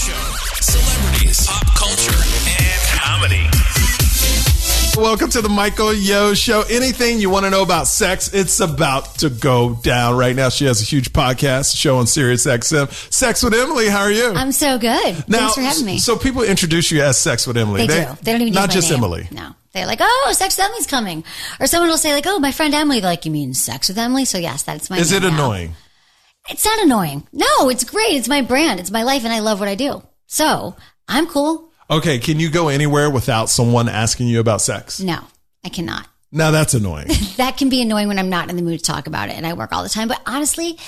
Show. Celebrities, pop culture, and comedy. Welcome to the Michael Yo Show. Anything you want to know about sex, it's about to go down right now. She has a huge podcast show on Sirius XM. Sex with Emily, how are you? I'm so good. Thanks for having me. So people introduce you as Sex with Emily. They do. They don't even use not my just name. Emily. No. They're like, oh, Sex with Emily's coming. Or someone will say like, oh, my friend Emily. They're like, you mean Sex with Emily? So yes, that's my name. Is it now. annoying? It's not annoying. No, it's great. It's my brand. It's my life and I love what I do. So I'm cool. Okay, can you go anywhere without someone asking you about sex? No, I cannot. Now that's annoying. That can be annoying when I'm not in the mood to talk about it and I work all the time. But honestly,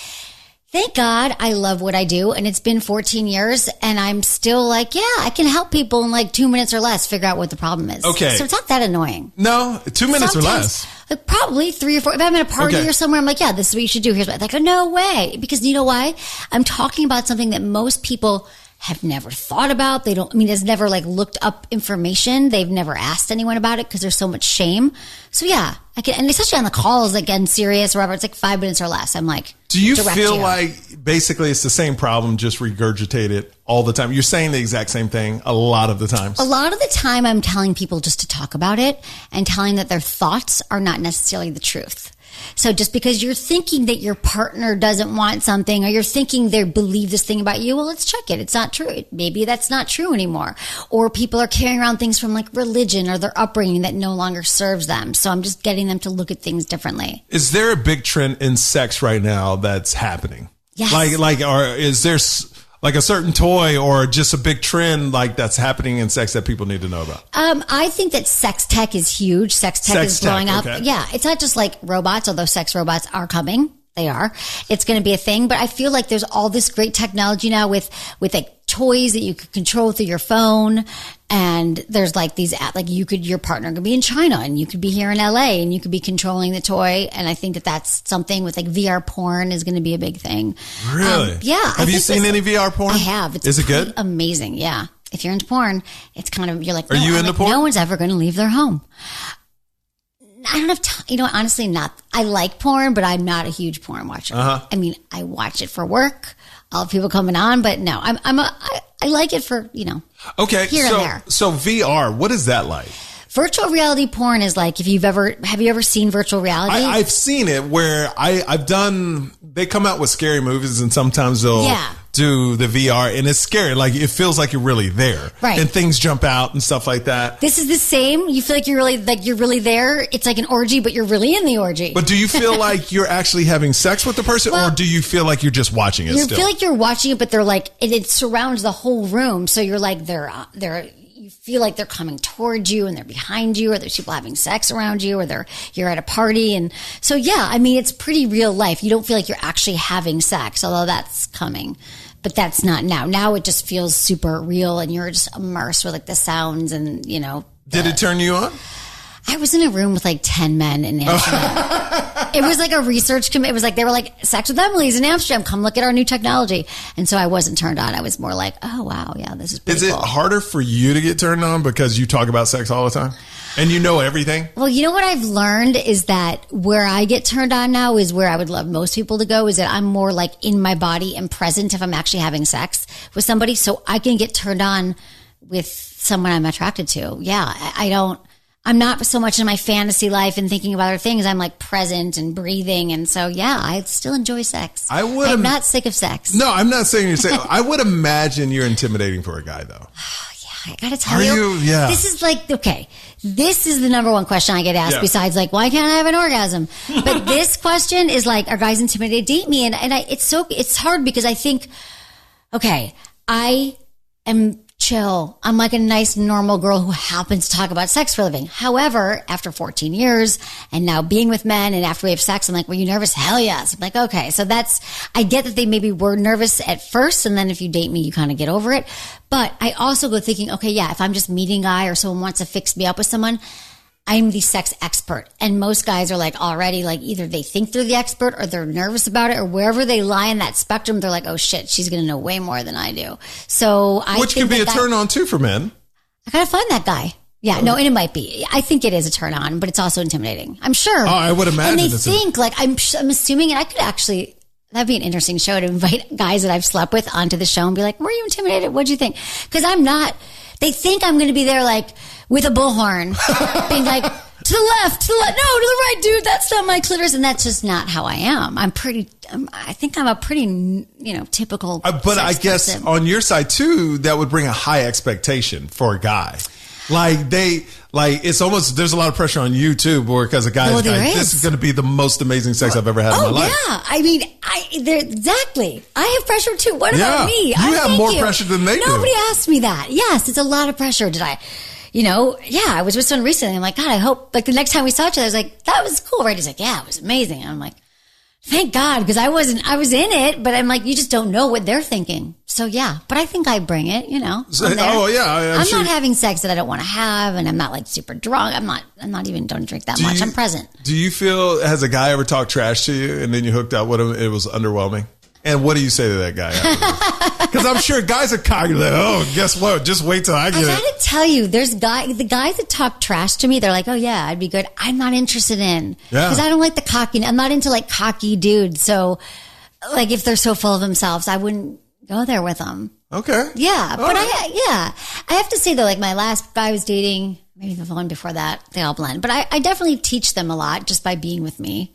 thank God I love what I do. And it's been 14 years and I'm still like, yeah, I can help people in like 2 minutes or less figure out what the problem is. Okay. So it's not that annoying. No, 2 minutes or less. Like probably 3 or 4. If I'm at a party or somewhere, I'm like, yeah, this is what you should do. Here's what. Like, no way. Because you know why? I'm talking about something that most people have never thought about. Has never like looked up information. They've never asked anyone about it because there's so much shame. So yeah, I can, and especially on the calls, like on Sirius or whatever, it's like 5 minutes or less. I'm like, do you feel like basically it's the same problem, just regurgitated all the time? You're saying the exact same thing a lot of the times. A lot of the time I'm telling people just to talk about it and telling that their thoughts are not necessarily the truth. So just because you're thinking that your partner doesn't want something or you're thinking they believe this thing about you, well, let's check it. It's not true. Maybe that's not true anymore. Or people are carrying around things from like religion or their upbringing that no longer serves them. So I'm just getting them to look at things differently. Is there a big trend in sex right now that's happening? Yes. Or is there like a certain toy or just a big trend like that's happening in sex that people need to know about? I think that sex tech is huge. Sex tech is blowing up. Okay. Yeah. It's not just like robots, although sex robots are coming. They are. It's going to be a thing. But I feel like there's all this great technology now with like toys that you could control through your phone. And there's like these apps, like your partner could be in China and you could be here in LA and you could be controlling the toy. And I think that that's something with like VR porn is going to be a big thing. Really? Yeah. Have you seen any VR porn? I have. Is it good? Amazing. Yeah. If you're into porn, it's kind of, you're like, are you into porn? No one's ever going to leave their home. I don't have time. Honestly, not. I like porn, but I'm not a huge porn watcher. I mean, I watch it for work. I'll have people coming on, but no, I like it for, okay, here and there. So VR, what is that like? Virtual reality porn is like, have you ever seen virtual reality? I've seen it where they come out with scary movies and sometimes they'll do the VR and it's scary. Like it feels like you're really there. Right. And things jump out and stuff like that. This is the same. You feel like you're really there. It's like an orgy, but you're really in the orgy. But do you feel like you're actually having sex with the person or do you feel like you're just watching it still? You feel like you're watching it, but they're like, it surrounds the whole room. So you're like, you feel like they're coming towards you and they're behind you or there's people having sex around you or you're at a party. And so, yeah, I mean, it's pretty real life. You don't feel like you're actually having sex, although that's coming, but that's not now. Now it just feels super real and you're just immersed with like the sounds and, Did it turn you on? I was in a room with like 10 men in Amsterdam. It was like a research committee. It was like, they were like, Sex with Emily's in Amsterdam. Come look at our new technology. And so I wasn't turned on. I was more like, oh, wow. Yeah, this is pretty cool. Is it harder for you to get turned on because you talk about sex all the time? And you know everything? Well, you know what I've learned is that where I get turned on now is where I would love most people to go is that I'm more like in my body and present if I'm actually having sex with somebody. So I can get turned on with someone I'm attracted to. Yeah, I'm not so much in my fantasy life and thinking about other things. I'm like present and breathing. And so, yeah, I still enjoy sex. I'm not sick of sex. No, I'm not saying you're sick. I would imagine you're intimidating for a guy, though. I gotta tell you, yeah. This is like, okay, this is the number one question I get asked besides like, why can't I have an orgasm? But this question is like, are guys intimidated to date me? And it's hard because I think, okay, I am chill. I'm like a nice, normal girl who happens to talk about sex for a living. However, after 14 years and now being with men and after we have sex, I'm like, were you nervous? Hell yes. I'm like, okay. So I get that they maybe were nervous at first. And then if you date me, you kind of get over it. But I also go thinking, okay, yeah, if I'm just meeting a guy or someone wants to fix me up with someone, I'm the sex expert. And most guys are like already like either they think they're the expert or they're nervous about it or wherever they lie in that spectrum, they're like, oh shit, she's going to know way more than I do. So Which could be a turn on too for men. I got to find that guy. Yeah, no, and it might be. I think it is a turn on, but it's also intimidating. I'm sure. Oh, I would imagine. And they think like, I'm assuming, and I could actually That'd be an interesting show to invite guys that I've slept with onto the show and be like, were you intimidated? What'd you think? Because I'm not. They think I'm going to be there like with a bullhorn, being like, to the left, no, to the right, dude. That's not my clitoris. And that's just not how I am. I think I'm a pretty, typical. But I guess person. On your side too, that would bring a high expectation for a guy. It's almost, there's a lot of pressure on you too, because a guy's like, this is going to be the most amazing sex I've ever had in my life. Yeah. I mean, exactly. I have pressure too. What about me? You have more pressure than they do. Nobody asked me that. Yes, it's a lot of pressure. Did I? I was with someone recently. I'm like, God, I hope, like, the next time we saw each other, I was like, that was cool, right? He's like, yeah, it was amazing. And I'm like, thank God, because I was in it, but I'm like, you just don't know what they're thinking. So yeah, but I think I bring it, So, I'm not having sex that I don't want to have, and I'm not like super drunk. I'm not even, don't drink that much. I'm present. Do you feel, has a guy ever talked trash to you and then you hooked up with him, it was underwhelming? And what do you say to that guy afterwards? Because I'm sure guys are cocky. Like, oh, guess what? Just wait till I get it. I gotta tell you, the guys that talk trash to me, they're like, oh yeah, I'd be good. I'm not interested in. Yeah. Because I don't like the cocky. I'm not into like cocky dudes. So like if they're so full of themselves, I wouldn't go there with them. Okay. Yeah. But I have to say though, like my last guy I was dating, maybe the one before that, they all blend. But I definitely teach them a lot just by being with me.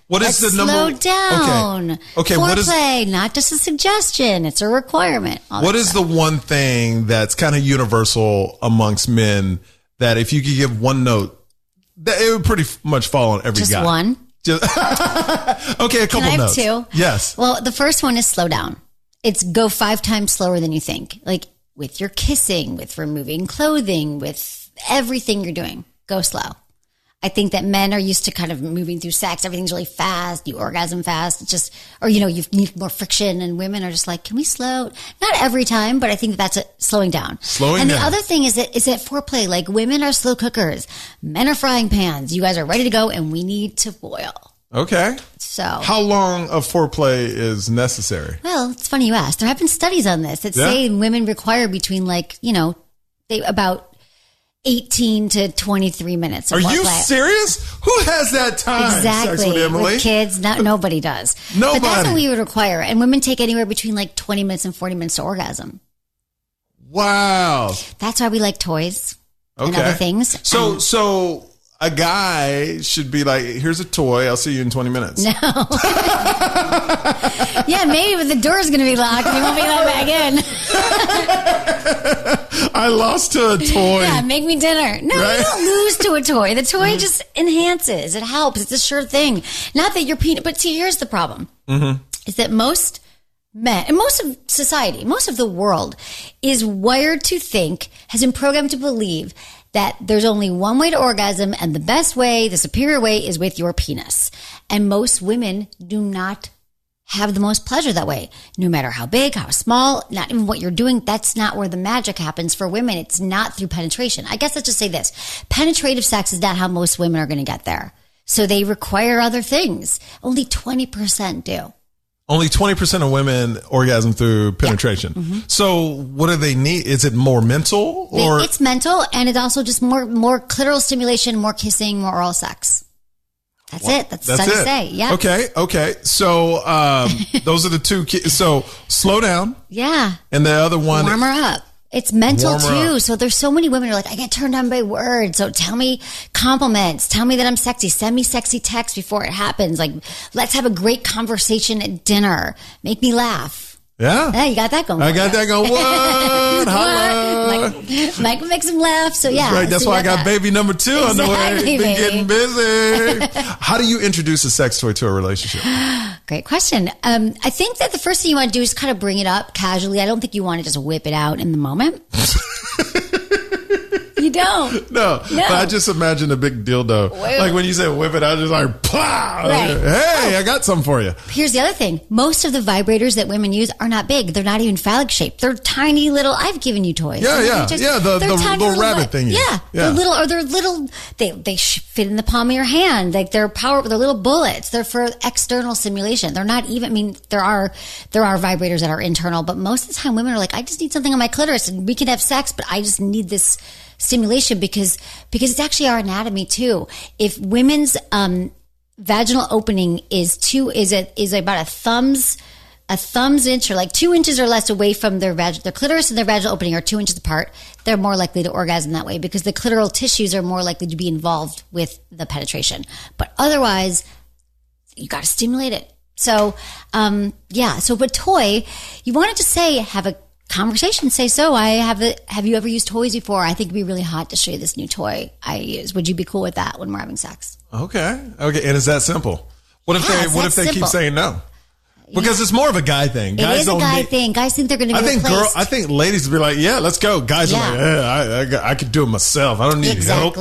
What is the number? Slow down. Okay. Foreplay, not just a suggestion. It's a requirement. What is the one thing that's kind of universal amongst men that if you could give one note, that it would pretty much fall on every guy? Just one? Okay, a couple Can I have notes. two? Yes. Well, the first one is slow down. It's go 5 times slower than you think. Like with your kissing, with removing clothing, with everything you're doing. Go slow. I think that men are used to kind of moving through sex. Everything's really fast. You orgasm fast. It's just, you need more friction, and women are just like, can we slow? Not every time, but I think that's slowing down. And the other thing is that foreplay, like women are slow cookers. Men are frying pans. You guys are ready to go and we need to boil. Okay. So how long of foreplay is necessary? Well, it's funny you ask. There have been studies on this that say women require between about 18 to 23 minutes. Are you serious? Who has that time? Exactly. Sex with Emily? With kids, nobody does. Nobody. But that's what we would require. And women take anywhere between like 20 minutes and 40 minutes to orgasm. Wow. That's why we like toys and other things. So a guy should be like, here's a toy. I'll see you in 20 minutes. No. Yeah, maybe, but the door's going to be locked and you won't be let back in. I lost to a toy. Yeah, make me dinner. No, right? You don't lose to a toy. The toy just enhances. It helps. It's a sure thing. Not that you're but see, here's the problem. Is that most men, and most of society, most of the world is wired to think, has been programmed to believe that there's only one way to orgasm, and the best way, the superior way, is with your penis. And most women do not have the most pleasure that way. No matter how big, how small, not even what you're doing, that's not where the magic happens for women. It's not through penetration. I guess let's just say this. Penetrative sex is not how most women are going to get there. So they require other things. Only 20% do. Only 20% of women orgasm through penetration. Yeah. Mm-hmm. So what do they need? Is it more mental or? It's mental, and it's also just more clitoral stimulation, more kissing, more oral sex. That's it. That's all I say. Yeah. Okay. So those are the two. So slow down. Yeah. And the other one. Warm her up. It's mental too. So there's so many women who are like, I get turned on by words. So tell me compliments. Tell me that I'm sexy. Send me sexy texts before it happens. Like, let's have a great conversation at dinner. Make me laugh. Yeah. Yeah, you got that going. I got that going. What? Hello. Mike makes him laugh. So yeah. Right. That's why I got baby number 2 on the way. Been getting busy. How do you introduce a sex toy to a relationship? Great question. I think that the first thing you want to do is kind of bring it up casually. I don't think you want to just whip it out in the moment. You don't. No. But I just imagine a big dildo. Like when you say whip it out, just like, plow. Right. Hey, I got something for you. Here's the other thing. Most of the vibrators that women use are not big. They're not even phallic shaped. They're tiny little. I've given you toys. Yeah. The little rabbit thingy. Yeah. They're little, they fit in the palm of your hand. Like they're little bullets. They're for external stimulation. They're not even, I mean, there are vibrators that are internal, but most of the time women are like, I just need something on my clitoris and we can have sex, but I just need this stimulation because it's actually our anatomy too. If women's vaginal opening is about a thumb's inch, or like 2 inches or less away from their clitoris and their vaginal opening are 2 inches apart, they're more likely to orgasm that way because the clitoral tissues are more likely to be involved with the penetration. But otherwise, you got to stimulate it. So, so but toy, you wanted to say, have a conversation, say, so have you ever used toys before? I think it'd be really hot to show you this new toy I use. Would you be cool with that when we're having sex? Okay. And is that simple? What if they keep saying no? Because it's more of a guy thing. It is a guy thing. Guys think they're going to be replaced. I think ladies would be like, yeah, let's go. Guys are like, I could do it myself. I don't need help.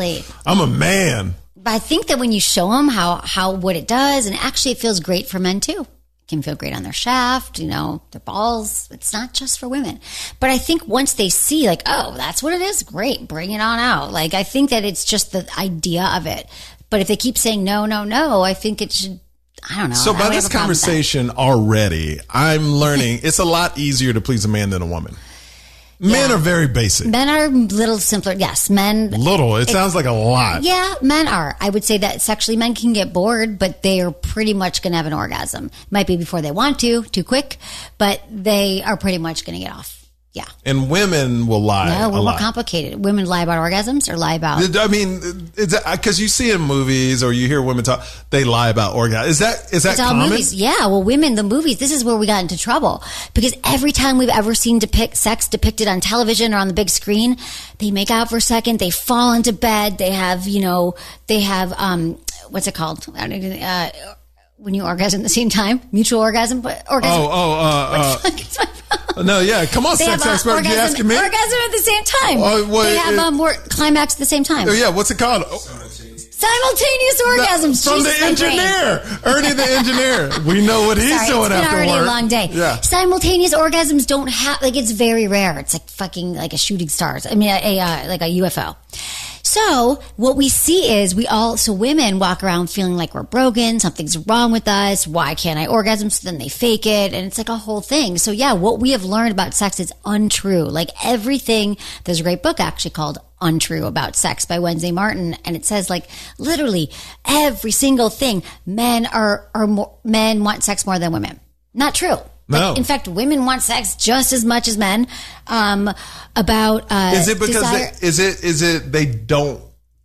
I'm a man. But I think that when you show them what it does, and actually it feels great for men too. It can feel great on their shaft, their balls. It's not just for women. But I think once they see like, oh, that's what it is, great, bring it on out. Like, I think that it's just the idea of it. But if they keep saying no, I think it should, I don't know. So by this conversation already, I'm learning it's a lot easier to please a man than a woman. Men are very basic. Men are a little simpler. Yes, men. Little. It sounds like a lot. Yeah, men are. I would say that sexually men can get bored, but they are pretty much going to have an orgasm. Might be before they want to, too quick, but they are pretty much going to get off. Yeah. And women will lie. No, we're more complicated. Women lie about orgasms or lie about. I mean, because you see in movies or you hear women talk, they lie about orgasms. Is that it's common? All movies. Yeah. Well, women, the movies, this is where we got into trouble because every time we've ever seen sex depicted on television or on the big screen, they make out for a second, they fall into bed, they have, what's it called? When you orgasm at the same time, mutual orgasm. No, yeah, come on, sex expert, you asking me? Orgasm at the same time. They have more climax at the same time. Oh, yeah, what's it called? Simultaneous orgasms. From the engineer, Ernie the engineer. We know what he's doing after work. It's been already a long day. Yeah. Simultaneous orgasms don't have, it's very rare. It's like fucking like a shooting stars. I mean, like a UFO. So what we see is women walk around feeling like we're broken, something's wrong with us, why can't I orgasm? So then they fake it, and it's like a whole thing. So yeah, what we have learned about sex is untrue. Like everything, there's a great book actually called Untrue About Sex by Wednesday Martin, and it says like literally every single thing, men want sex more than women. Not true. No. In fact, women want sex just as much as men. Is it because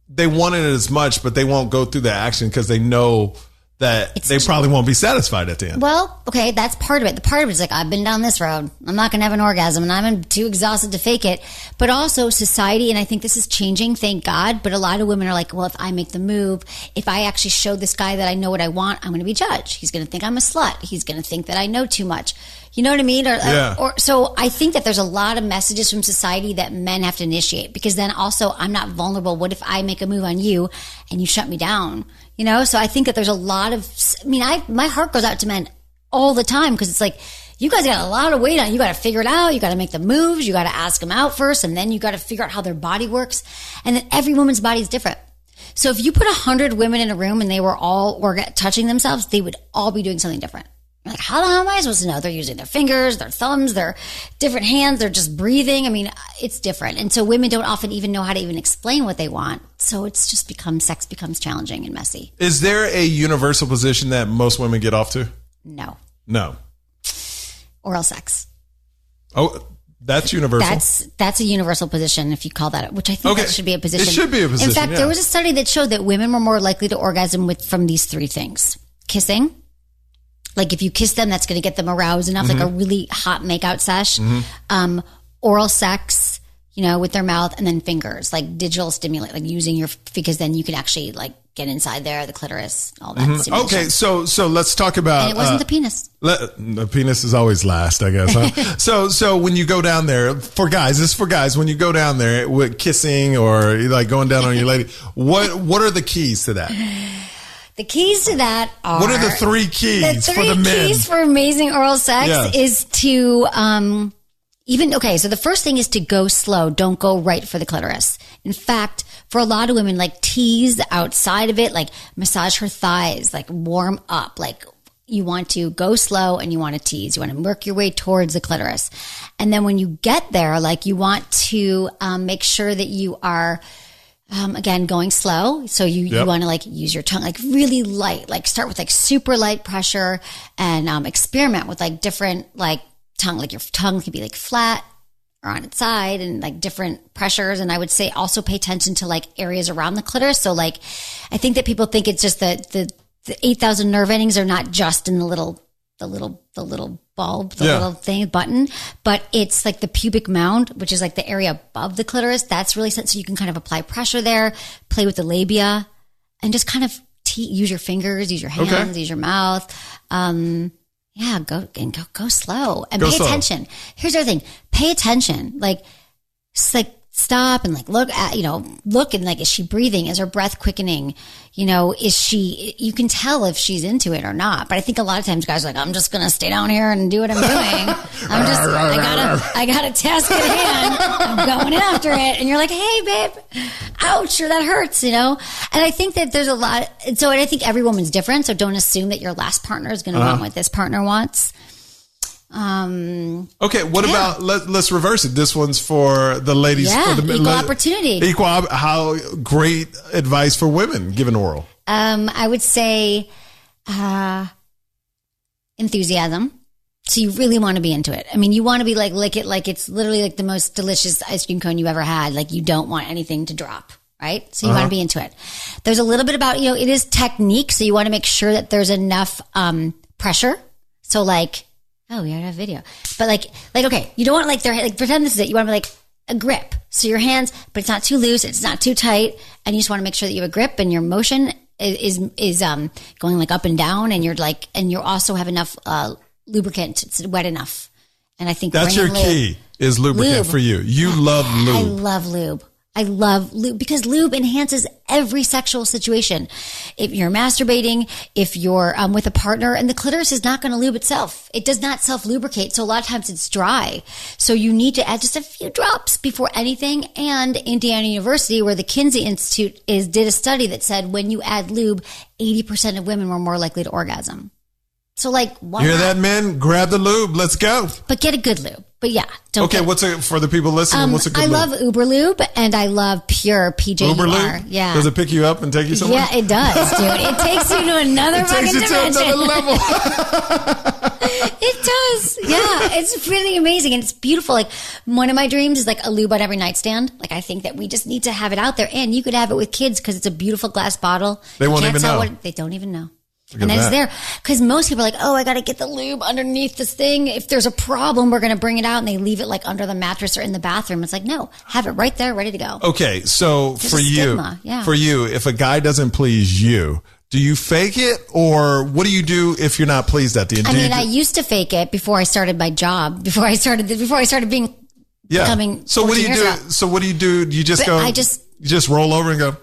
they want it as much, but they won't go through the action because they know that they probably won't be satisfied at the end. Well, okay, that's part of it. The part of it is like, I've been down this road. I'm not going to have an orgasm and I'm too exhausted to fake it. But also society, and I think this is changing, thank God, but a lot of women are like, well, if I make the move, if I actually show this guy that I know what I want, I'm going to be judged. He's going to think I'm a slut. He's going to think that I know too much. You know what I mean? So I think that there's a lot of messages from society that men have to initiate, because then also I'm not vulnerable. What if I make a move on you and you shut me down? You know, so I think that there's a lot of, my heart goes out to men all the time, because it's like, you guys got a lot of weight on. You got to figure it out. You got to make the moves. You got to ask them out first. And then you got to figure out how their body works. And then every woman's body is different. So if you put 100 women in a room and they were all touching themselves, they would all be doing something different. You're like, how the hell am I supposed to know? They're using their fingers, their thumbs, their different hands. They're just breathing. I mean, it's different. And so women don't often even know how to even explain what they want. So it's just sex becomes challenging and messy. Is there a universal position that most women get off to? No. Oral sex. Oh, that's universal. That's a universal position, if you call that, which I think that should be a position. It should be a position. In fact, there was a study that showed that women were more likely to orgasm from these three things: kissing. Like if you kiss them, that's going to get them aroused enough, like a really hot makeout sesh. Oral sex, with their mouth, and then fingers, like digital stimulate, like using your, because then you can actually like get inside there, the clitoris, all that. Okay, so let's talk about. And it wasn't the penis. The penis is always last, I guess. Huh? So when you go down there, when you go down there with kissing or like going down on your lady, what are the keys to that? The keys to that are... What are the three keys for the men? The keys for amazing oral sex is to... So the first thing is to go slow. Don't go right for the clitoris. In fact, for a lot of women, like tease the outside of it, like massage her thighs, like warm up. Like you want to go slow and you want to tease. You want to work your way towards the clitoris. And then when you get there, like you want to make sure that you are... Again, going slow. So you want to like use your tongue, like really light, like start with like super light pressure and experiment with like different like tongue, like your tongue could be like flat or on its side and like different pressures. And I would say also pay attention to like areas around the clitoris. So like, I think that people think it's just the 8,000 nerve endings are not just in the little bulb, little thing, button, but it's like the pubic mound, which is like the area above the clitoris. That's really so you can kind of apply pressure there, play with the labia and just kind of use your fingers, use your hands, use your mouth. Go slow and pay attention. Here's the other thing. Pay attention. Like stop and like look and like, is she breathing? Is her breath quickening? You can tell if she's into it or not. But I think a lot of times guys are like, I'm just going to stay down here and do what I'm doing. I got a task at hand. I'm going after it. And you're like, hey babe, ouch, or that hurts, And I think that there's a lot. And I think every woman's different. So don't assume that your last partner is going to want what this partner wants. Okay, what about let's reverse it. This one's for the ladies, for the equal opportunity. How great advice for women given the world. I would say enthusiasm. So you really want to be into it. I mean, you want to be like lick it like it's literally like the most delicious ice cream cone you ever had. Like you don't want anything to drop, right? So you want to be into it. There's a little bit about, it is technique. So you want to make sure that there's enough pressure. So like, oh, we already have video. But like, okay, you don't want like pretend this is it. You want to be like a grip. So your hands, but it's not too loose. It's not too tight. And you just want to make sure that you have a grip and your motion is going like up and down. And you also have enough lubricant. It's wet enough. And I think that's your key is lubricant for you. You love lube. I love lube. I love lube because lube enhances every sexual situation. If you're masturbating, if you're with a partner, and the clitoris is not going to lube itself. It does not self-lubricate. So a lot of times it's dry. So you need to add just a few drops before anything. And Indiana University, where the Kinsey Institute did a study that said when you add lube, 80% of women were more likely to orgasm. So like, why hear not? that, men? Grab the lube. Let's go. But get a good lube. But yeah, don't. Okay, for the people listening? What's a good lube? I love Uber Lube and I love Pure PJUR. Uber Lube? Yeah. Does it pick you up and take you somewhere? Yeah, it does, dude. It takes you to another fucking dimension. It takes you to another level. It does. Yeah, it's really amazing and it's beautiful. Like one of my dreams is like a lube on every nightstand. Like I think that we just need to have it out there, and you could have it with kids because it's a beautiful glass bottle. They won't even know. They don't even know. And then it's there because most people are like, oh, I got to get the lube underneath this thing. If there's a problem, we're going to bring it out, and they leave it like under the mattress or in the bathroom. It's like, no, have it right there, ready to go. Okay. So there's for you, if a guy doesn't please you, do you fake it, or what do you do if you're not pleased at the end? I used to fake it before I started my job, before I started being becoming. So what do you do? Out. So what do you do? You just go, you just roll over and go,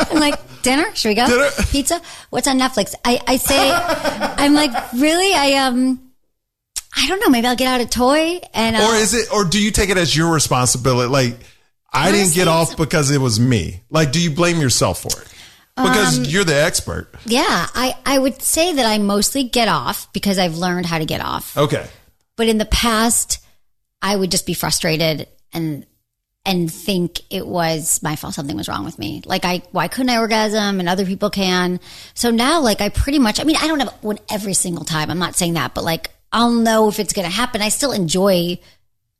I'm like, dinner? Should we go? Dinner? Pizza? What's on Netflix? I say, I'm like, really? I don't know. Maybe I'll get out a toy and. Or do you take it as your responsibility? Like, I didn't get off because it was me. Like, do you blame yourself for it? Because you're the expert. Yeah. I would say that I mostly get off because I've learned how to get off. Okay. But in the past, I would just be frustrated and think it was my fault. Something was wrong with me. Like why couldn't I orgasm and other people can? So now like I pretty much, I mean, I don't have one every single time. I'm not saying that, but like, I'll know if it's going to happen. I still enjoy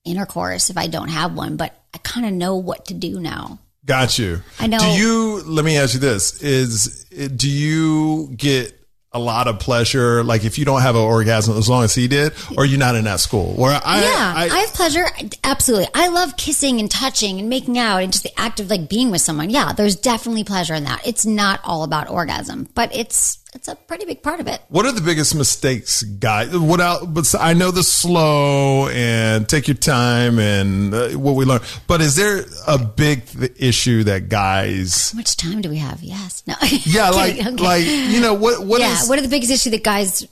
intercourse if I don't have one, but I kind of know what to do now. Got you. I know. Let me ask you this, do you get a lot of pleasure, like if you don't have an orgasm as long as he did, or you're not in that school? I have pleasure. Absolutely. I love kissing and touching and making out and just the act of like being with someone. Yeah, there's definitely pleasure in that. It's not all about orgasm, but it's a pretty big part of it. What are the biggest mistakes, guys? But I know the slow and take your time and what we learn, but is there a big issue that guys? How much time do we have? Yes. No. Yeah. Like what are the biggest issue that guys,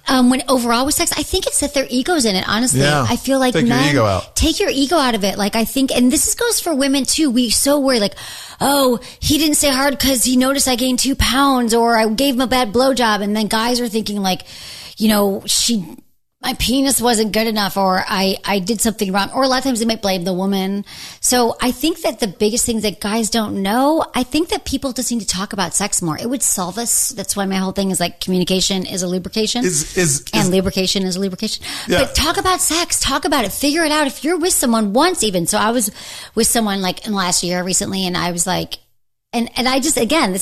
when overall with sex, I think it's that their ego's in it. Honestly, I feel like take your ego out. Take your ego out of it. Like I think, and this goes for women too. We so worry like, oh, he didn't stay hard because he noticed I gained 2 pounds, or I gave him a bad blowjob. And then guys are thinking like, I my penis wasn't good enough, or I did something wrong, or a lot of times they might blame the woman. So I think that the biggest thing that guys don't know, I think that people just need to talk about sex more. It would solve us. That's why my whole thing is like communication is a lubrication, and lubrication is a lubrication. Yeah. But talk about sex, talk about it, figure it out. If you're with someone once even, so I was with someone like in the last year recently, and I was like, and I just, again,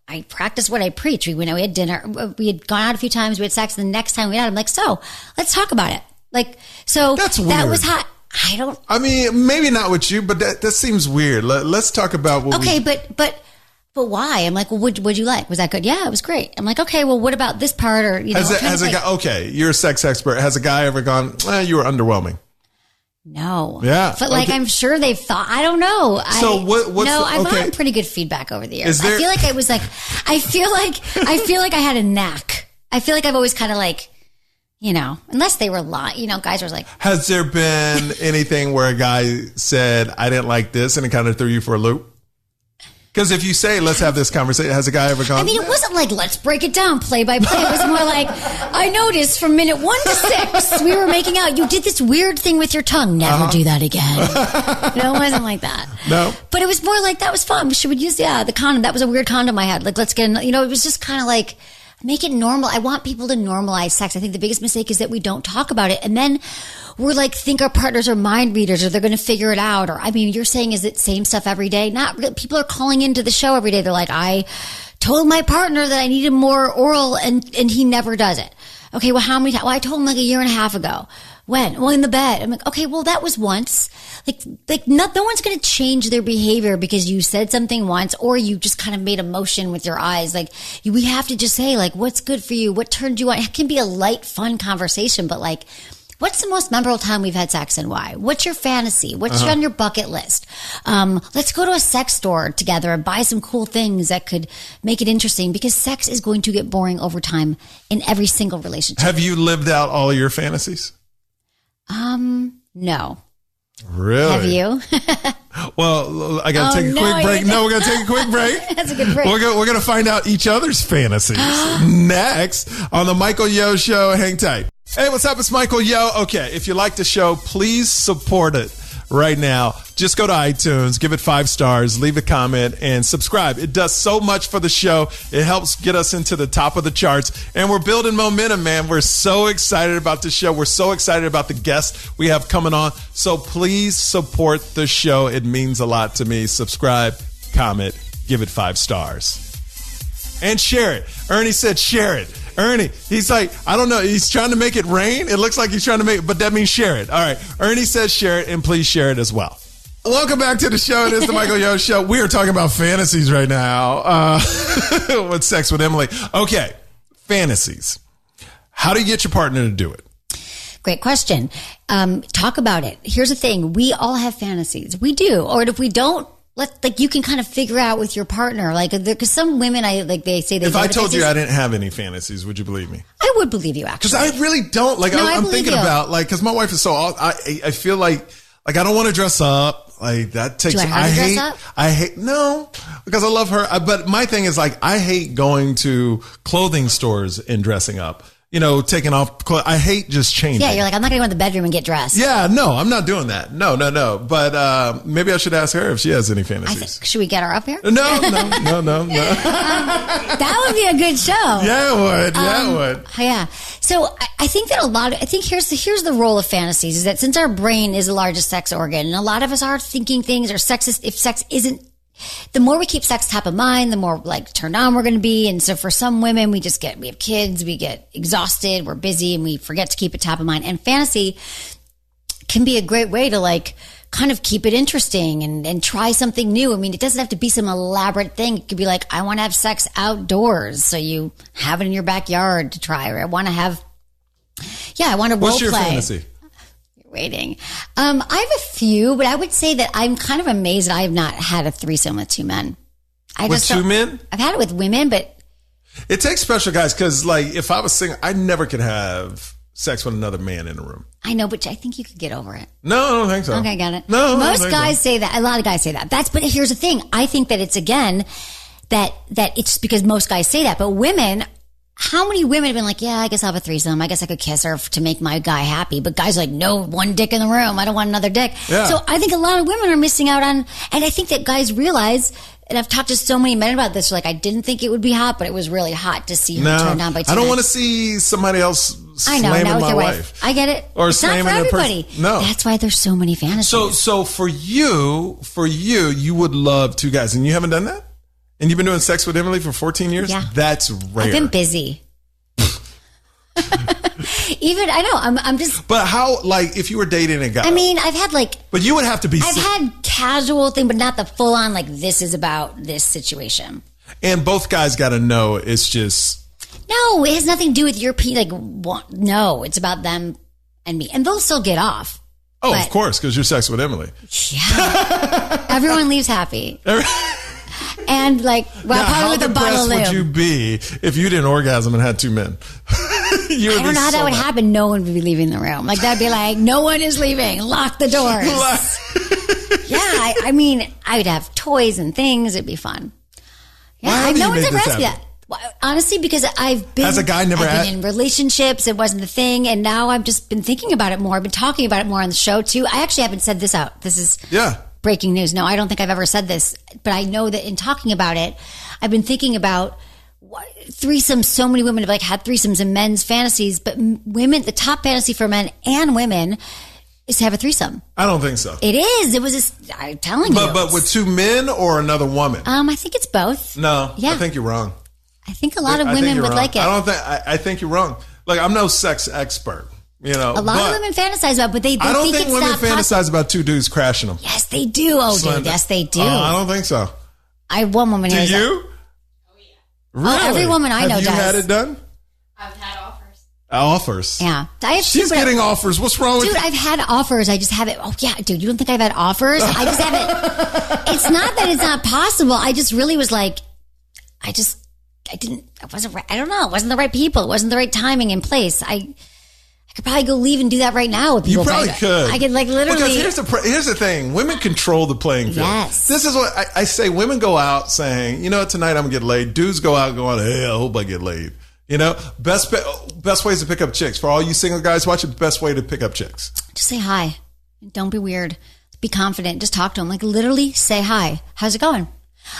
I practice what I preach. We had dinner. We had gone out a few times. We had sex. The next time we had, I'm like, so let's talk about it. Like, so that's weird. That was hot. I mean, maybe not with you, but that seems weird. Let's talk about what but why? I'm like, well, what'd you like? Was that good? Yeah, it was great. I'm like, okay, well, what about this part? Or, has a guy, okay, you're a sex expert. Has a guy ever gone, you were underwhelming? No. Yeah. But like, I'm sure they've thought, I don't know. So I've gotten pretty good feedback over the years. I feel like I feel like I had a knack. I feel like I've always kind of like, unless they were lying, guys were like. Has there been anything where a guy said, I didn't like this, and it kind of threw you for a loop? Because if you say, let's have this conversation, has a guy ever gone? I mean, it wasn't like, let's break it down play by play. It was more like, I noticed from minute 1 to 6, we were making out. You did this weird thing with your tongue. Never do that again. No, it wasn't like that. No. But it was more like, that was fun. We would use, the condom. That was a weird condom I had. Like, let's get in, it was just kind of like, make it normal. I want people to normalize sex. I think the biggest mistake is that we don't talk about it. And then we're like, think our partners are mind readers, or they're going to figure it out. Or, I mean, you're saying, is it same stuff every day? Not really. People are calling into the show every day. They're like, I told my partner that I needed more oral, and he never does it. Okay, well, how many times? Well, I told him like a year and a half ago. When? Well, in the bed. I'm like, okay, well, that was once. Like no one's going to change their behavior because you said something once, or you just kind of made a motion with your eyes. Like, we have to just say, like, what's good for you? What turned you on? It can be a light, fun conversation, but like, what's the most memorable time we've had sex and why? What's your fantasy? What's on your bucket list? Let's go to a sex store together and buy some cool things that could make it interesting, because sex is going to get boring over time in every single relationship. Have you lived out all of your fantasies? No. Really? Have you? Well, I got to take a quick break. No, we're going to take a quick break. That's a good break. We're going to find out each other's fantasies next on the Michael Yo Show. Hang tight. Hey, what's up? It's Michael Yo. Okay, if you like the show, please support it right now. Just go to iTunes, give it 5 stars, leave a comment, and subscribe. It does so much for the show. It helps get us into the top of the charts, and we're building momentum, man. We're so excited about the show. We're so excited about the guests we have coming on. So please support the show. It means a lot to me. Subscribe, comment, give it 5 stars. And share it. Ernie said share it. Ernie, he's like, I don't know. He's trying to make it rain. It looks like he's trying to make it, but that means share it. All right. Ernie says share it, and please share it as well. Welcome back to the show. It is the Michael Yo Show. We are talking about fantasies right now with Sex with Emily. Okay. Fantasies. How do you get your partner to do it? Great question. Talk about it. Here's the thing. We all have fantasies. We do. Or if we don't, you can kind of figure out with your partner, because some women, they say they. If I told you I didn't have any fantasies, would you believe me? I would believe you, actually. Because I really don't. I'm thinking about, because my wife is so, I feel like I don't want to dress up. Like, that takes, I hate, no, because I love her. But my thing is, I hate going to clothing stores and dressing up. Taking off clothes. I hate just changing. Yeah, you're like, I'm not going to go in the bedroom and get dressed. Yeah, no, I'm not doing that. No. But maybe I should ask her if she has any fantasies. Should we get her up here? No. That would be a good show. Yeah, it would. Yeah. So I think that here's the role of fantasies, is that since our brain is the largest sex organ, and a lot of us are thinking things, or if sex isn't, the more we keep sex top of mind, the more turned on we're going to be. And so for some women, we have kids, we get exhausted, we're busy, and we forget to keep it top of mind. And fantasy can be a great way to kind of keep it interesting and try something new. I mean, it doesn't have to be some elaborate thing. It could be like, I want to have sex outdoors. So you have it in your backyard to try, or I want to role play. What's your fantasy? Waiting. I have a few, but I would say that I'm kind of amazed that I have not had a threesome with 2 men. With 2 men? I've had it with women, but it takes special guys, because if I was single, I never could have sex with another man in a room. I know, but I think you could get over it. No, I don't think so. Okay, got it. No, most guys say that. A lot of guys say that. But here's the thing. I think that it's, again, that it's because most guys say that, but women how many women have been like, yeah, I guess I'll have a threesome. I guess I could kiss her to make my guy happy. But guys are like, no, one dick in the room. I don't want another dick. Yeah. So I think a lot of women are missing out on, and I think that guys realize, and I've talked to so many men about this, like, I didn't think it would be hot, but it was really hot to see her turned on by two I don't men. want to see somebody else slamming not with my your wife. I get it. Or it's not slamming for a everybody. No. That's why there's so many fantasies. So for you, you would love two guys, and you haven't done that? And you've been doing Sex with Emily for 14 years? Yeah. That's rare. I've been busy. Even, I know, I'm just. But how, like, if you were dating a guy? I mean, I've had like. But you would have to be. I've had casual thing, but not the full on, like, this is about this situation. And both guys got to know it's just. No, it has nothing to do with your no, it's about them and me. And they'll still get off. Oh, but, of course, because you're Sex with Emily. Yeah. Everyone leaves happy. And like, well, probably with a bottle of lube. How depressed would you be if you didn't orgasm and had two men? I don't know how that would happen. No one would be leaving the room. Like, that'd be like, no one is leaving. Lock the doors. Yeah, I mean, I would have toys and things. It'd be fun. Yeah, no one's ever asked me that. Honestly, because I've been, as a guy, never been in relationships. It wasn't the thing. And now I've just been thinking about it more. I've been talking about it more on the show too. I actually haven't said this out. This is breaking news. No, I don't think I've ever said this, but I know that in talking about it, I've been thinking about threesomes. So many women have like had threesomes in men's fantasies, but women, the top fantasy for men and women is to have a threesome. I don't think so. It is. It was I'm telling you. But with two men or another woman? I think it's both. No, yeah. I think you're wrong. I think a lot of women would like it. I think you're wrong. Like, I'm no sex expert. You know, a lot of women fantasize about, but they I don't think women fantasize possible. about two dudes crashing them. Yes, they do. Oh, dude, yes, they do. I don't think so. One woman here. Do you? Oh, yeah. Really? Oh, every woman I know does. Have you had it done? I've had offers. Offers. Yeah. She's getting offers. What's wrong with you? Dude, I've had offers. I just haven't. Oh, yeah, dude, you don't think I've had offers? I just haven't. It's not that it's not possible. I just really was like, I wasn't right. I don't know. It wasn't the right people. It wasn't the right timing and place. I could probably go leave and do that right now with people. You probably could. I could like literally. Because here's the thing. Women control the playing field. Yes. This is what I say. Women go out saying, you know what, tonight I'm going to get laid. Dudes go out going, hey, I hope I get laid. You know, best ways to pick up chicks. For all you single guys, watch the best way to pick up chicks. Just say hi. Don't be weird. Be confident. Just talk to them. Like, literally say hi. How's it going?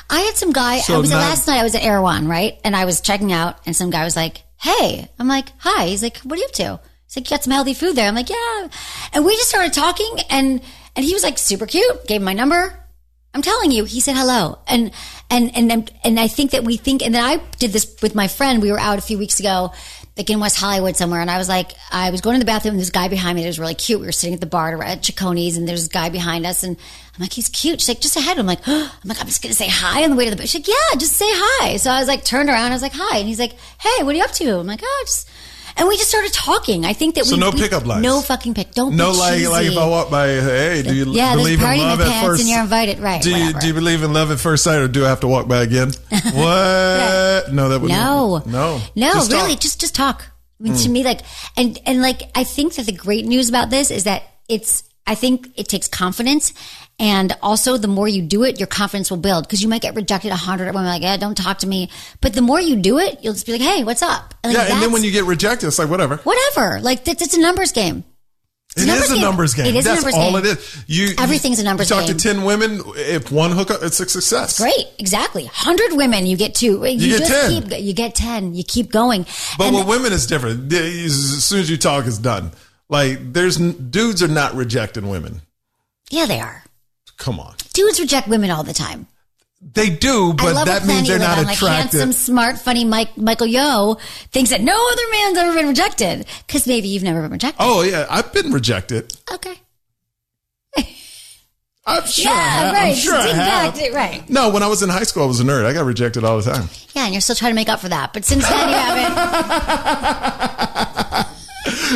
I had some guy, last night I was at Erewhon, right? And I was checking out and some guy was like, hey. I'm like, hi. He's like, what are you up to? He's like, you got some healthy food there. I'm like, yeah. And we just started talking and he was like super cute. Gave him my number. I'm telling you, he said hello. And I think that and then I did this with my friend. We were out a few weeks ago, like in West Hollywood somewhere. And I was like, I was going to the bathroom and this guy behind me that was really cute. We were sitting at the bar at Chiconi's and there's this guy behind us. And I'm like, he's cute. She's like, just ahead. I'm like, I'm just going to say hi on the way to the bar. She's like, yeah, just say hi. So I was like, turned around. I was like, hi. And he's like, hey, what are you up to? I'm like, and we just started talking. I think that no pickup lines. No fucking pick. Don't no be like if I walk by, hey, do you believe in love at first? And you're invited, right? Do you believe in love at first sight, or do I have to walk by again? What? Right. No, that would no. Just talk. I mean, to me, like, and like, I think that the great news about this is that I think it takes confidence. And also, the more you do it, your confidence will build because you might get rejected 100 women like, yeah, don't talk to me. But the more you do it, you'll just be like, hey, what's up? And and then when you get rejected, it's like, whatever. Like, it's a numbers game. It is a numbers game. It is a numbers game. That's all it is. Everything's a numbers game. You talk to 10 women, if one hookup, it's a success. Great. Exactly. 100 women, you get 2. You get 10. You get 10. You keep going. But with women, it's different. As soon as you talk, it's done. Like, dudes are not rejecting women. Yeah, they are. Come on. Dudes reject women all the time. They do, but that means they're not attractive. Like handsome, smart, funny Michael Yo thinks that no other man's ever been rejected. Because maybe you've never been rejected. Oh, yeah. I've been rejected. Okay. I'm sure I have. Right. I'm sure I have. Right. No, when I was in high school, I was a nerd. I got rejected all the time. Yeah, and you're still trying to make up for that. But since then, you haven't.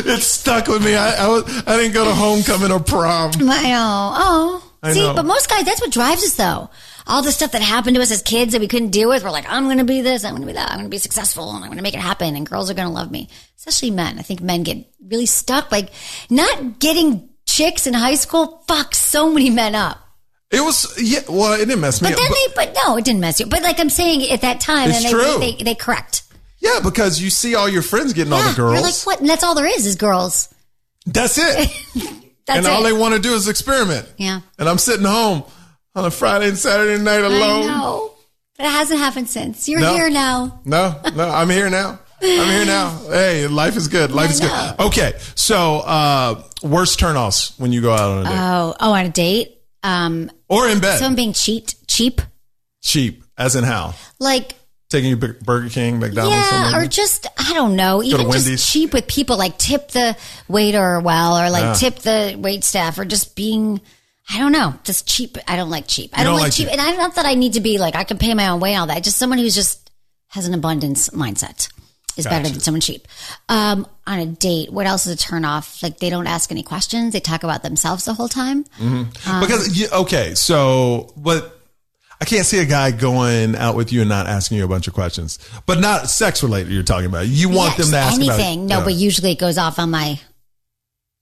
It stuck with me. I didn't go to homecoming or prom. I know. I know. But most guys, that's what drives us, though. All the stuff that happened to us as kids that we couldn't deal with, we're like, I'm going to be this, I'm going to be that, I'm going to be successful, and I'm going to make it happen, and girls are going to love me. Especially men. I think men get really stuck. Like, not getting chicks in high school fucks so many men up. It was, yeah, well, it didn't mess me up. But no, it didn't mess you up. But like I'm saying, at that time, it's and true. They correct. Yeah, because you see all your friends getting all the girls. You're like, what? And that's all there is girls. That's it. That's and all they want to do is experiment. Yeah. And I'm sitting home on a Friday and Saturday night alone. I know. But it hasn't happened since. You're here now. No, I'm here now. Hey, life is good. Life is good. Okay. So, worst turnoffs when you go out on a date. Oh, on a date? Or in bed. Someone being cheap. Cheap, as in how? Like, taking you Burger King, McDonald's, or just, I don't know, even just cheap with people, like tip the waiter well, or like tip the wait staff, or just being, I don't know, just cheap. I don't like cheap. I don't like cheap. And I not that I need to be like, I can pay my own way and all that. Just someone who's just has an abundance mindset is better than someone cheap. On a date, what else is a turn off? Like, they don't ask any questions. They talk about themselves the whole time. But I can't see a guy going out with you and not asking you a bunch of questions, but not sex related. You're talking about. You want them to ask anything. About No, but usually it goes off on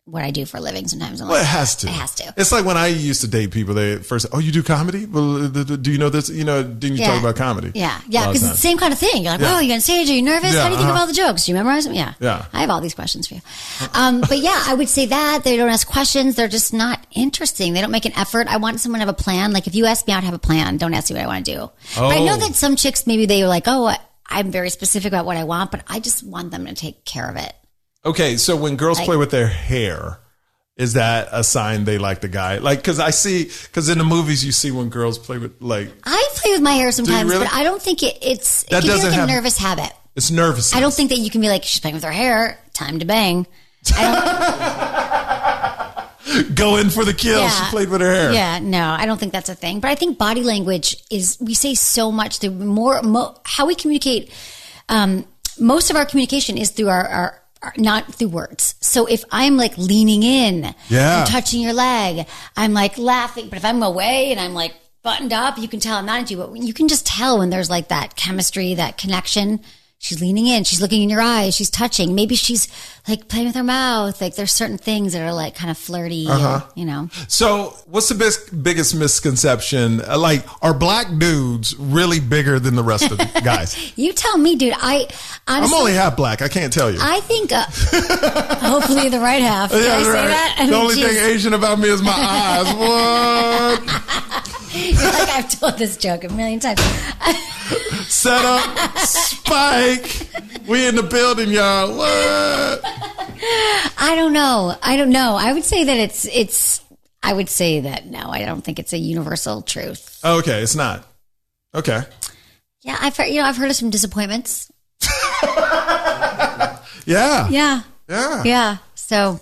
what I do for a living. Sometimes I'm it has to. It has to. It's like when I used to date people. They first, you do comedy? Well, do you know this? Didn't you talk about comedy? Yeah, because it's the same kind of thing. You're like, you on stage? Are you nervous? How do you think of all the jokes? Do you memorize them? Yeah. I have all these questions for you. But yeah, I would say that they don't ask questions. They're just not interesting. They don't make an effort. I want someone to have a plan. Like, if you ask me out to have a plan, don't ask me what I want to do. But I know that some chicks, maybe they are like, I'm very specific about what I want, but I just want them to take care of it. Okay, so when girls play with their hair, is that a sign they like the guy? Like, because in the movies you see when girls play with, like... I play with my hair sometimes, but I don't think it can be like a nervous habit. It's nervous. I don't think that you can be like, she's playing with her hair, time to bang. Go in for the kill. Yeah. She played with her hair. Yeah, no, I don't think that's a thing. But I think body language is, we say so much. How we communicate, most of our communication is through our not through words. So if I'm like leaning in, I'm touching your leg, I'm like laughing. But if I'm away and I'm like buttoned up, you can tell I'm not into you. But you can just tell when there's like that chemistry, that connection. She's leaning in, she's looking in your eyes, she's touching. Maybe she's like playing with her mouth. Like, there's certain things that are like kind of flirty, So what's the biggest misconception? Like, are black dudes really bigger than the rest of the guys? You tell me, dude. Honestly, I'm only half black. I can't tell you. I think, hopefully the right half. Can I say that? The only thing Asian about me is my eyes. What? You're like, I've told this joke a million times. Set up, spike. We in the building, y'all. What? I don't know. I would say that I would say that no, I don't think it's a universal truth. Okay, it's not. Okay. Yeah, I've heard of some disappointments. Yeah. So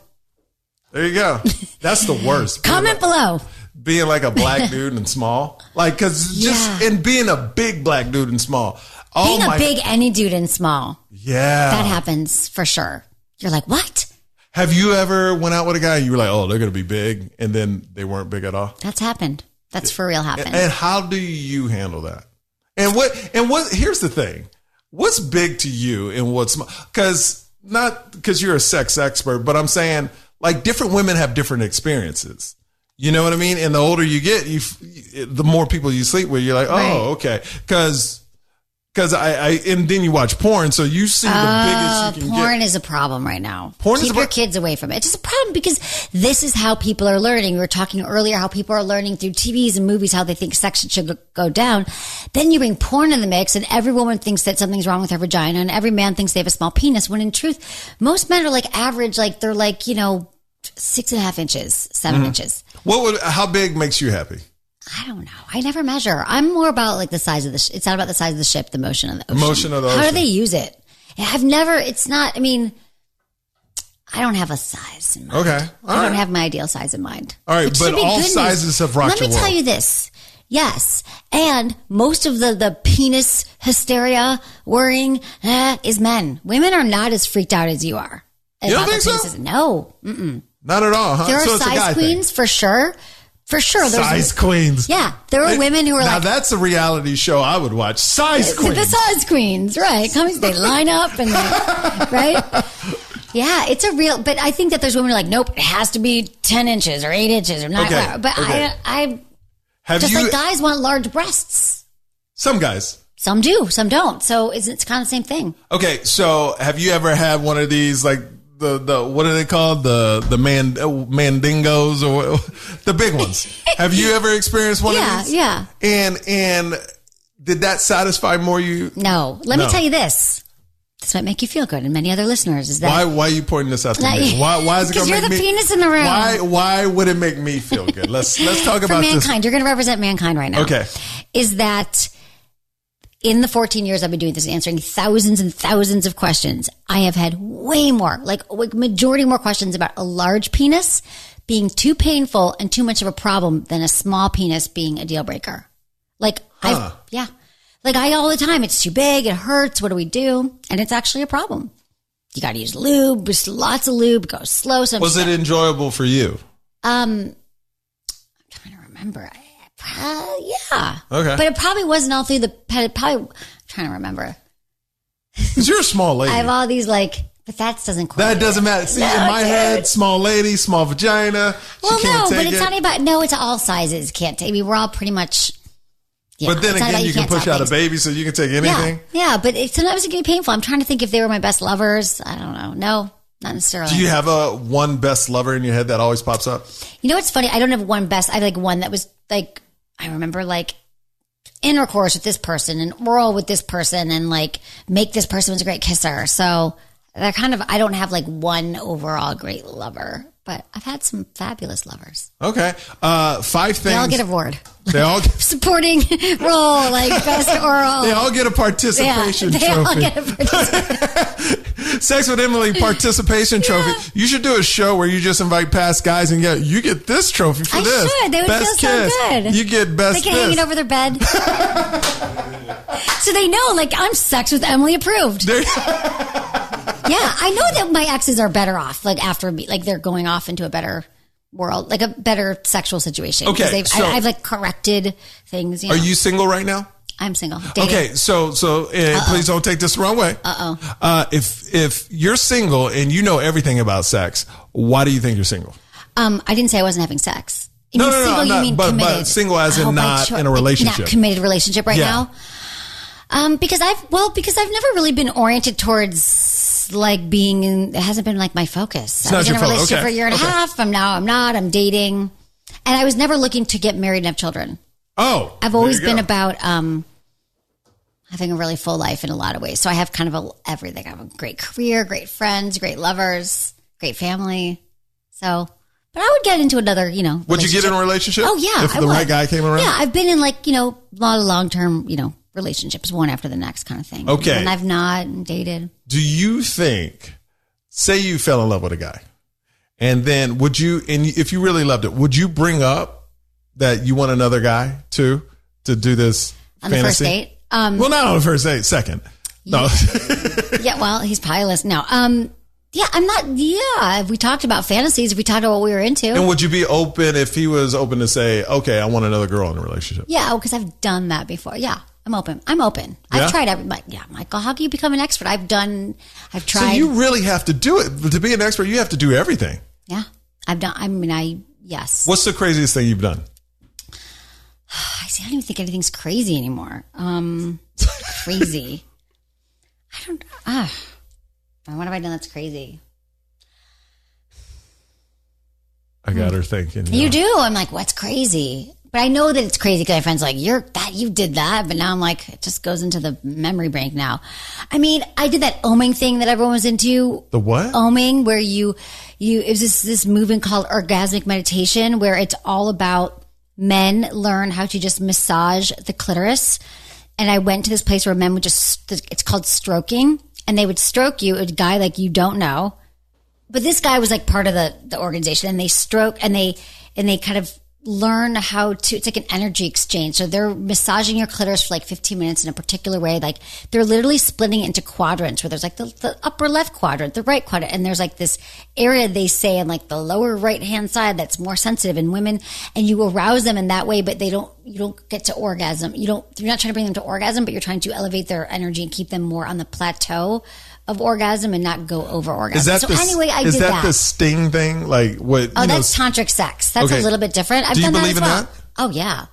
there you go. That's the worst. Comment below. Being like a black dude and small. Like, because and being a big black dude and small. Being a big any dude and small. Yeah. That happens for sure. You're like, what? Have you ever went out with a guy and you were like, they're going to be big, and then they weren't big at all? That's happened. That's for real happened. And how do you handle that? And what, here's the thing. What's big to you and what's small? Not because you're a sex expert, but I'm saying, like, different women have different experiences. You know what I mean? And the older you get, the more people you sleep with, you're like, okay. Because and then you watch porn, so you see the biggest you can get. Porn is a problem right now. Keep your kids away from it. It's just a problem because this is how people are learning. We were talking earlier how people are learning through TVs and movies how they think sex should go down. Then you bring porn in the mix, and every woman thinks that something's wrong with her vagina, and every man thinks they have a small penis, when in truth, most men are like average, like they're like, 6.5 inches, 7 inches. How big makes you happy? I don't know. I never measure. I'm more about like the size of the it's not about the size of the ship, the motion of the ocean. Motion of the ocean. How do they use it? I don't have a size in mind. Okay. I don't have my ideal size in mind. All right, but all sizes have rocked your world. Let me tell you this. Yes. And most of the penis hysteria worrying is men. Women are not as freaked out as you are. You don't think so? No. Mm-mm. Not at all, huh? There are size queens for sure. For sure. Size queens. Yeah. There are women who are now that's a reality show I would watch. Size queens. The size queens, right. They line up and right? Yeah, it's a real, but I think that there's women who are like, nope, it has to be 10 inches or 8 inches or 9. Okay. But I like guys want large breasts. Some guys. Some do, some don't. So it's kind of the same thing. Okay, so have you ever had one of these, like the what are they called? The mandingos or the big ones? Have you ever experienced one of these? Yeah. And did that satisfy more you? No. Let me tell you this. This might make you feel good, and many other listeners. Is that why are you pointing this out to me? Why is it going to make me? Because you're the penis in the room. Why would it make me feel good? Let's talk about mankind. this. You're going to represent mankind right now. Okay. Is that in the 14 years I've been doing this, answering thousands and thousands of questions, I have had way more, like majority more questions about a large penis being too painful and too much of a problem than a small penis being a deal breaker. Like, Like I all the time, it's too big, it hurts, what do we do? And it's actually a problem. You got to use lube, just lots of lube, go slow. Was it enjoyable for you? I'm trying to remember. Yeah. Okay. But it probably wasn't all through I'm trying to remember. Because you're a small lady. I have all these but that doesn't quite. That doesn't matter. See, in my head, small lady, small vagina. Well, but it's not about, it's all sizes. Can't take. I mean, we're all pretty much. Yeah, but then again, you can push out a baby, so you can take anything. Yeah, but sometimes it can be painful. I'm trying to think if they were my best lovers. I don't know. No, not necessarily. Do you have one best lover in your head that always pops up? You know what's funny? I don't have one best. I have one that was I remember intercourse with this person and oral with this person and make this person was a great kisser. So they're I don't have one overall great lover. But I've had some fabulous lovers. Okay. 5 things. They all get an award. They all supporting role, best oral. They all get a participation trophy. All get a participation. Sex with Emily participation trophy. You should do a show where you just invite past guys and you get this trophy for this. I should. They would best feel kiss. So good. You get best They can hang it over their bed. So they know, I'm Sex with Emily approved. Yeah, I know that my exes are better off, after me, they're going off into a better world, a better sexual situation. Okay, I've corrected things. Are you single right now? I'm single. Dating. Okay, so please don't take this the wrong way. If you're single and you know everything about sex, why do you think you're single? I didn't say I wasn't having sex. No, you mean but committed. Single as in not in a relationship. Not committed relationship right now. Because I've never really been oriented towards being in, it hasn't been my focus. I was in a relationship for a year and a half. I'm not. I'm dating. And I was never looking to get married and have children. Oh. I've always been about having a really full life in a lot of ways. So I have everything. I have a great career, great friends, great lovers, great family. So, but I would get into another, Would you get in a relationship? Oh, yeah. If the right guy came around? Yeah. I've been in a lot of long-term, relationships, one after the next kind of thing. Okay. And I've not dated. Do you think, say you fell in love with a guy, and then would you, and if you really loved it, would you bring up that you want another guy too to do this on fantasy? The first date? Well, not on the first date, second. No. Yeah, well, he's probably listening now. Yeah, I'm not, if we talked about fantasies, if we talked about what we were into. And would you be open if he was open to say, okay, I want another girl in a relationship? Yeah, because I've done that before. Yeah. I'm open. Yeah? I've tried Michael, how can you become an expert? I've tried. So you really have to do it. To be an expert, you have to do everything. Yeah. Yes. What's the craziest thing you've done? I don't even think anything's crazy anymore. Crazy. I don't, what have I done that's crazy? I got her thinking. You do. I'm what's crazy? But I know that it's crazy because my friends are you did that. But now I'm it just goes into the memory bank now. I mean, I did that oming thing that everyone was into. The what? Oming, where it was this movement called orgasmic meditation, where it's all about men learn how to just massage the clitoris. And I went to this place where men would it's called stroking, and they would stroke you, a guy you don't know. But this guy was part of the organization, and they stroke and they kind of learn how to, it's an energy exchange. So they're massaging your clitoris for 15 minutes in a particular way. They're literally splitting it into quadrants where there's the upper left quadrant, the right quadrant. And there's this area they say in the lower right hand side that's more sensitive in women, and you arouse them in that way, but you don't get to orgasm. You're not trying to bring them to orgasm, but you're trying to elevate their energy and keep them more on the plateau of orgasm and not go over orgasm. Is that Is that the sting thing? What? Oh, that's tantric sex. That's a little bit different. Do you believe in that? Oh, yeah.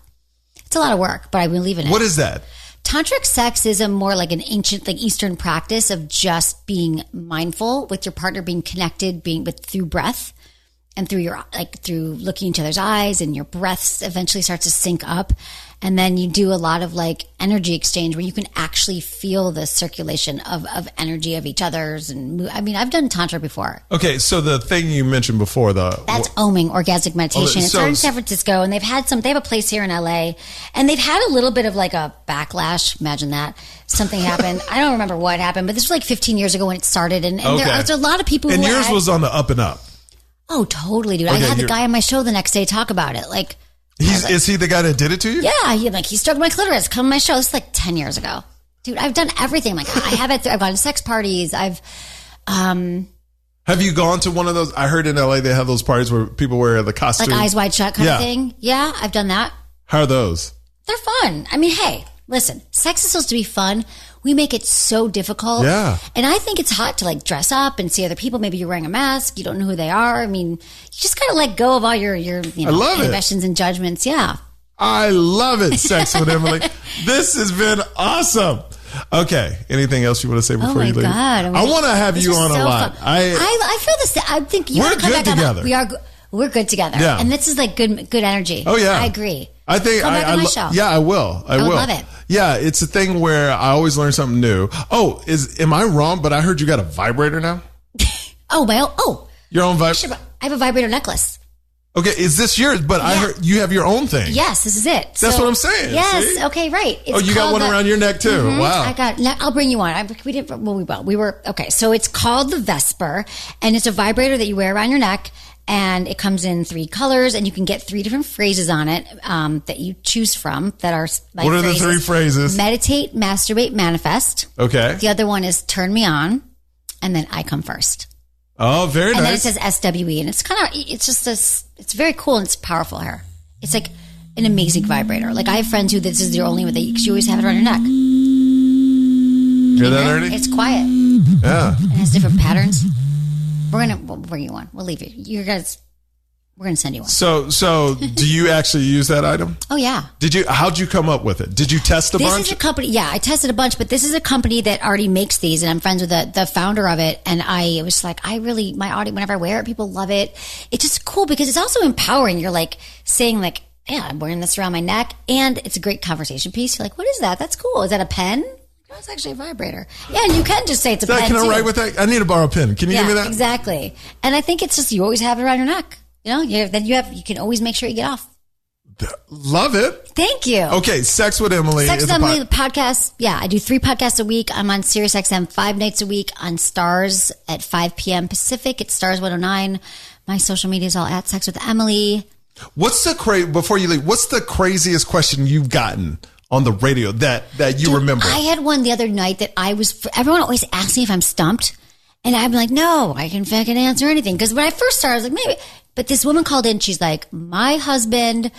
It's a lot of work, but I believe in it. What is that? tantric sex is a more like an ancient, like Eastern practice of just being mindful with your partner, being connected, through breath and through looking into each other's eyes, and your breath eventually starts to sync up. And then you do a lot of like energy exchange where you can actually feel the circulation of energy of each other's. And I mean, I've done tantra before. Okay, so the thing you mentioned before, that's oming, orgasmic meditation. It started in San Francisco, and they have a place here in LA, and they've had a little bit of like a backlash. Imagine that. Something happened. I don't remember what happened, but this was like 15 years ago when it started. And there's a lot of people and yours was on the up and up. Oh, totally, dude. Okay, I had the guy on my show the next day talk about it. Like, is he the guy that did it to you? Yeah, he stroked my clitoris. Come on my show. This is like 10 years ago, dude. I've done everything. Like, I have it. I've gone to sex parties. Have you gone to one of those? I heard in LA they have those parties where people wear the costume, like eyes wide shut kind of thing. Yeah, I've done that. How are those? They're fun. I mean, hey, listen, sex is supposed to be fun. We make it so difficult. Yeah. And I think it's hot to like dress up and see other people. Maybe you're wearing a mask. You don't know who they are. I mean, you just got to let go of all your inhibitions and judgments. Yeah. I love it. Sex with Emily. This has been awesome. Okay. Anything else you want to say before you leave? God. I want to have you on a lot. I feel this. I think you we're good together. We're good together. Yeah. And this is like good energy. Oh yeah. I agree. I think Come back on my show. Yeah, I will. I will. Love it. Yeah, it's a thing where I always learn something new. Oh, am I wrong? But I heard you got a vibrator now. Your own vibrator. I have a vibrator necklace. Okay, is this yours? But I heard you have your own thing. Yes, this is it. That's what I'm saying. Yes. See? Okay. Right. You got one around your neck too. Mm-hmm. Wow. I'll bring you one. We didn't. Well, we will. We were okay. So it's called the Vesper, and it's a vibrator that you wear around your neck. And it comes in 3 colors, and you can get 3 different phrases on it that you choose from that are like what are the 3 phrases? Meditate, masturbate, manifest. Okay. The other one is turn me on, and then I come first. Oh, very nice. And then it says SWE, and it's very cool and it's powerful here. It's like an amazing vibrator. Like I have friends who this is their only one because you always have it around your neck. Hear that already? It's quiet. Yeah. It has different patterns. We'll bring you one. We'll leave you. You guys, we're going to send you one. So do you actually use that item? Oh, yeah. How'd you come up with it? Did you test a bunch? This is a company. Yeah, I tested a bunch, but this is a company that already makes these, and I'm friends with the founder of it. And I was like, my audience, whenever I wear it, people love it. It's just cool because it's also empowering. You're like saying like, yeah, I'm wearing this around my neck, and it's a great conversation piece. You're like, what is that? That's cool. Is that a pen? Oh, it's actually a vibrator. Yeah, and you can just say it's a pen. Can I write with that? I need to borrow a pen. Can you give me that? Exactly. And I think it's just you always have it around your neck. You know, you can always make sure you get off. Love it. Thank you. Okay, Sex with Emily. Sex with Emily, the podcast. Yeah, I do 3 podcasts a week. I'm on SiriusXM 5 nights a week on Stars at 5 p.m. Pacific. It's Stars 109. My social media is all at Sex with Emily. Before you leave, what's the craziest question you've gotten on the radio that you remember? I had one the other night that everyone always asks me if I'm stumped. And I'm like, no, I can fucking answer anything. Because when I first started, I was like, maybe. But this woman called in. She's like, my husband,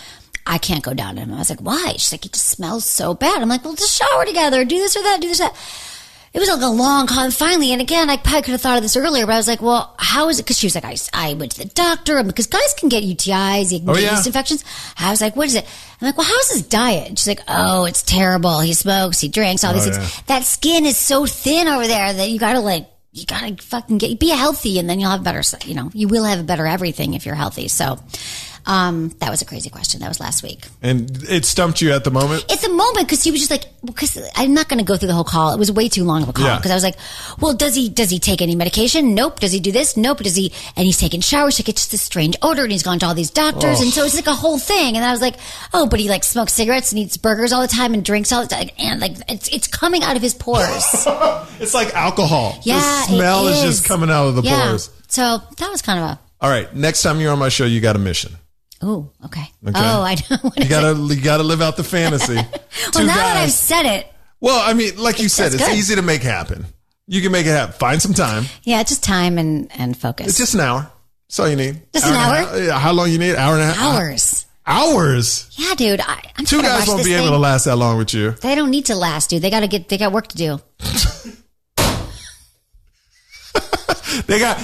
I can't go down to him. I was like, why? She's like, he just smells so bad. I'm like, well, just shower together. Do this or that. Do this or that. It was like a long call. And finally, and again, I probably could have thought of this earlier, but I was like, well, how is it? Because she was like, I went to the doctor. Because guys can get UTIs. You can get yeast infections. I was like, what is it? I'm like, well, how's his diet? And she's like, oh, it's terrible. He smokes. He drinks. All these things. Yeah. That skin is so thin over there that you gotta fucking be healthy, and then you'll have better, you will have better everything if you're healthy. So, that was a crazy question. That was last week. And it stumped you at the moment? It's a moment because he was just like, because I'm not going to go through the whole call. It was way too long of a call because I was like, well, does he take any medication? Nope. Does he do this? Nope. And he's taking showers. He gets this strange odor, and he's gone to all these doctors. And so it's like a whole thing. And I was like, oh, but he like smokes cigarettes and eats burgers all the time and drinks all the time. And like, it's coming out of his pores. It's like alcohol. Yeah. The smell is just coming out of the pores. So that was kind of all right. Next time you're on my show, you got a mission. Oh, okay. Oh, I don't want to. You gotta live out the fantasy. Well, now that I've said it. Well, I mean, like you said, it's easy to make happen. You can make it happen. Find some time. Yeah, it's just time and focus. It's just an hour. That's all you need. Just an hour? Yeah. How long you need? Hour and a half? Hours. Hours? Yeah, dude. I'm 2 guys won't be able to last that long with you. They don't need to last, dude. They got work to do. They got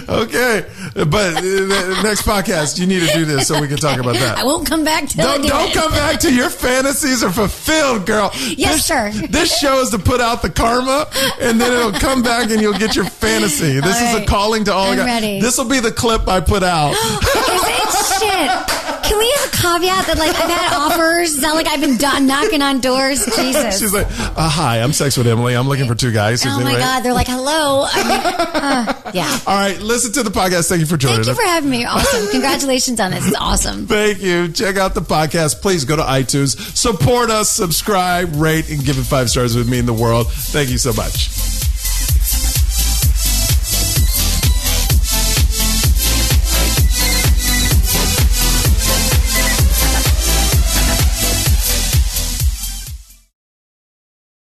okay. But the next podcast, you need to do this so we can talk about that. I won't come back till Don't come back till your fantasies are fulfilled, girl. Yes, sir. This show is to put out the karma, and then it'll come back and you'll get your fantasy. This is a calling to all I'm guys. ready. This will be the clip I put out. Is it shit? Can we have a caveat that like I've had offers? Sound like I've been knocking on doors. Jesus. She's like, hi, I'm Sex with Emily. I'm looking for two guys. Oh my God. They're like, hello. Yeah. All right. Listen to the podcast. Thank you for joining us. Thank you for having me. Awesome. Congratulations on this. It's awesome. Thank you. Check out the podcast. Please go to iTunes, support us, subscribe, rate, and give it 5 stars. It would mean the world. Thank you so much.